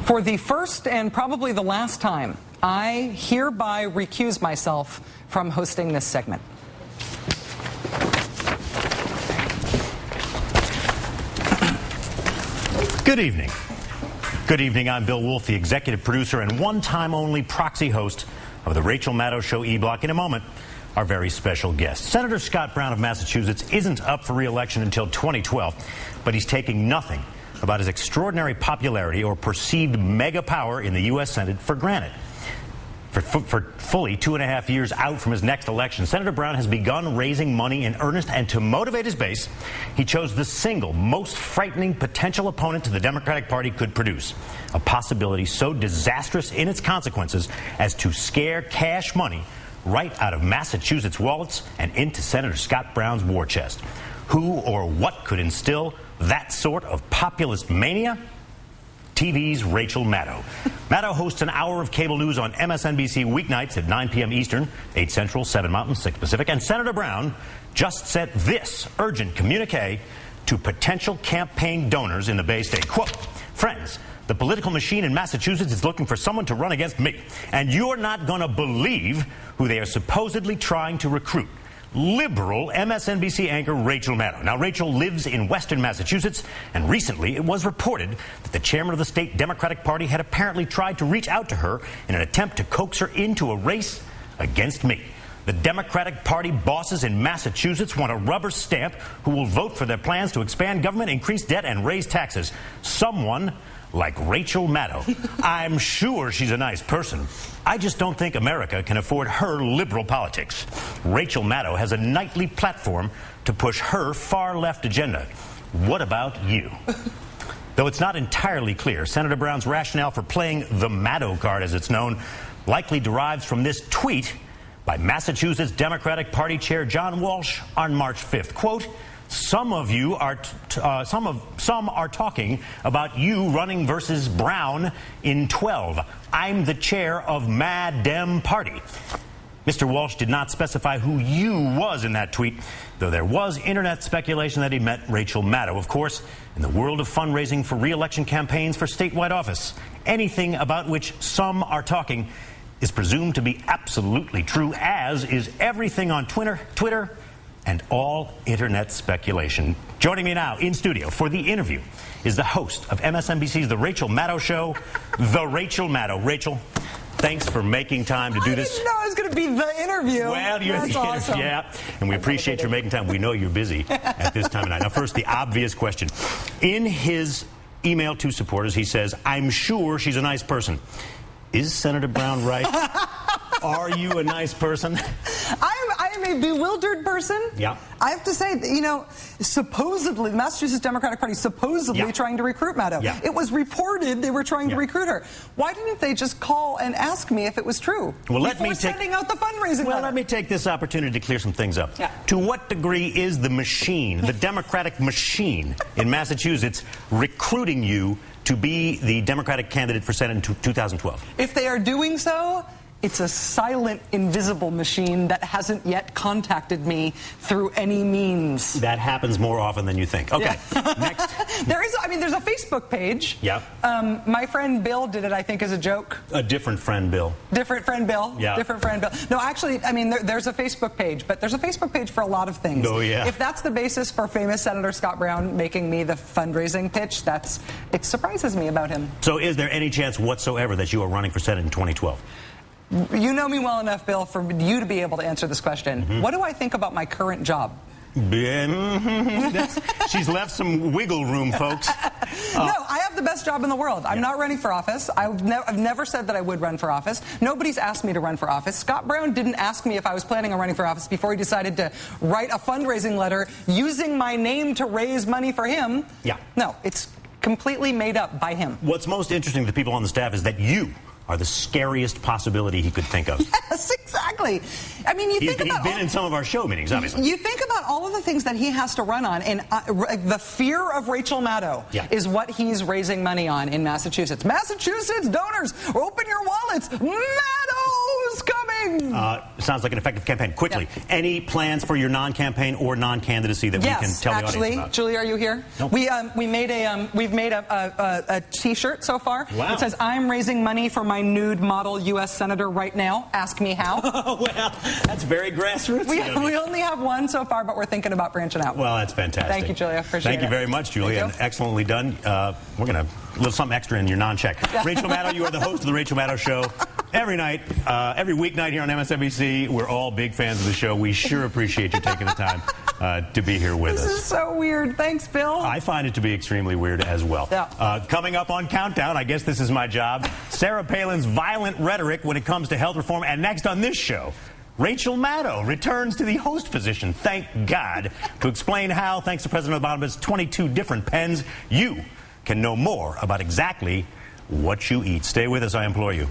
For the first and probably the last time, I hereby recuse myself from hosting this segment. Good evening. Good evening. I'm Bill Wolf, the executive producer and one-time only proxy host of the Rachel Maddow Show E-Block. In a moment, our very special guest. Senator Scott Brown of Massachusetts isn't up for re-election until 2012, but he's taking nothing about his extraordinary popularity or perceived mega power in the U.S. Senate for granted. For fully 2.5 years out from his next election, Senator Brown has begun raising money in earnest, and to motivate his base, he chose the single most frightening potential opponent to the Democratic Party could produce, a possibility so disastrous in its consequences as to scare cash money right out of Massachusetts wallets and into Senator Scott Brown's war chest. Who or what could instill that sort of populist mania? TV's Rachel Maddow. Maddow hosts an hour of cable news on MSNBC weeknights at 9 p.m. Eastern, 8 Central, 7 Mountain, 6 Pacific. And Senator Brown just sent this urgent communique to potential campaign donors in the Bay State. Quote, "Friends, the political machine in Massachusetts is looking for someone to run against me, and you're not going to believe who they are supposedly trying to recruit. Liberal MSNBC anchor Rachel Maddow." Now, Rachel lives in Western Massachusetts, and recently it was reported that the chairman of the state Democratic Party had apparently tried to reach out to her in an attempt to coax her into a race against me. The Democratic Party bosses in Massachusetts want a rubber stamp who will vote for their plans to expand government, increase debt, and raise taxes. Someone like Rachel Maddow. I'm sure she's a nice person. I just don't think America can afford her liberal politics. Rachel Maddow has a nightly platform to push her far-left agenda. What about you? Though it's not entirely clear, Senator Brown's rationale for playing the Maddow card, as it's known, likely derives from this tweet by Massachusetts Democratic Party Chair John Walsh on March 5th. Quote, some are talking about you running versus Brown in 12. I'm the chair of Maddow Party. Mr. Walsh did not specify who you was in that tweet, though there was internet speculation that he meant Rachel Maddow. Of course, in the world of fundraising for re-election campaigns for statewide office, anything about which some are talking is presumed to be absolutely true, as is everything on Twitter, and all internet speculation. Joining me now in studio for the interview is the host of MSNBC's The Rachel Maddow Show, The Rachel Maddow. Rachel, thanks for making time to do this. I didn't know it was going to be the interview. Well, you're That's the awesome. Yeah, and we appreciate your making time. We know you're busy at this time of night. Now, first, the obvious question. In his email to supporters, he says, I'm sure she's a nice person. Is Senator Brown right? Are you a nice person? I am a bewildered person. Yeah. I have to say, you know, supposedly, the Massachusetts Democratic Party supposedly trying to recruit Maddow. Yeah. It was reported they were trying to recruit her. Why didn't they just call and ask me if it was true? Well, before sending out the fundraising letter? Let me take this opportunity to clear some things up. Yeah. To what degree is the machine, the Democratic machine in Massachusetts, recruiting you to be the Democratic candidate for Senate in 2012? If they are doing so, it's a silent, invisible machine that hasn't yet contacted me through any means. That happens more often than you think. Okay, next. There's a Facebook page. Yeah. My friend Bill did it, I think, as a joke. A different friend, Bill. Different friend Bill. Yeah. Different friend Bill. No, actually, I mean, there's a Facebook page, but there's a Facebook page for a lot of things. Oh, yeah. If that's the basis for famous Senator Scott Brown making me the fundraising pitch, it surprises me about him. So is there any chance whatsoever that you are running for Senate in 2012? You know me well enough, Bill, for you to be able to answer this question. Mm-hmm. What do I think about my current job? She's left some wiggle room, folks. No, I have the best job in the world. I'm not running for office. I've never said that I would run for office. Nobody's asked me to run for office. Scott Brown didn't ask me if I was planning on running for office before he decided to write a fundraising letter using my name to raise money for him. Yeah. No, it's completely made up by him. What's most interesting to people on the staff is that you are the scariest possibility he could think of. Yes, exactly. I mean, he's been in some of our show meetings, obviously. You think about all of the things that he has to run on, and the fear of Rachel Maddow is what he's raising money on in Massachusetts. Massachusetts donors, open your wallets. Maddow's coming! running! Sounds like an effective campaign. Quickly, any plans for your non-campaign or non-candidacy that we can tell the audience about? Julie, are you here? Nope. We've made a T-shirt so far. Wow. It says, "I'm raising money for my nude model U.S. Senator right now. Ask me how." Well, that's very grassroots. We only have one so far, but we're thinking about branching out. Well, that's fantastic. Thank you, Julia. Appreciate it. Thank you very much, Julia, and excellently done. We're going to a little something extra in your non-check. Rachel Maddow, you are the host of the Rachel Maddow Show. Every night, every weeknight here on MSNBC, we're all big fans of the show. We sure appreciate you taking the time to be here with us. This is so weird. Thanks, Bill. I find it to be extremely weird as well. Yeah. Coming up on Countdown, I guess this is my job, Sarah Palin's violent rhetoric when it comes to health reform. And next on this show, Rachel Maddow returns to the host position, thank God, to explain how, thanks to President Obama's 22 different pens, you can know more about exactly what you eat. Stay with us, I implore you.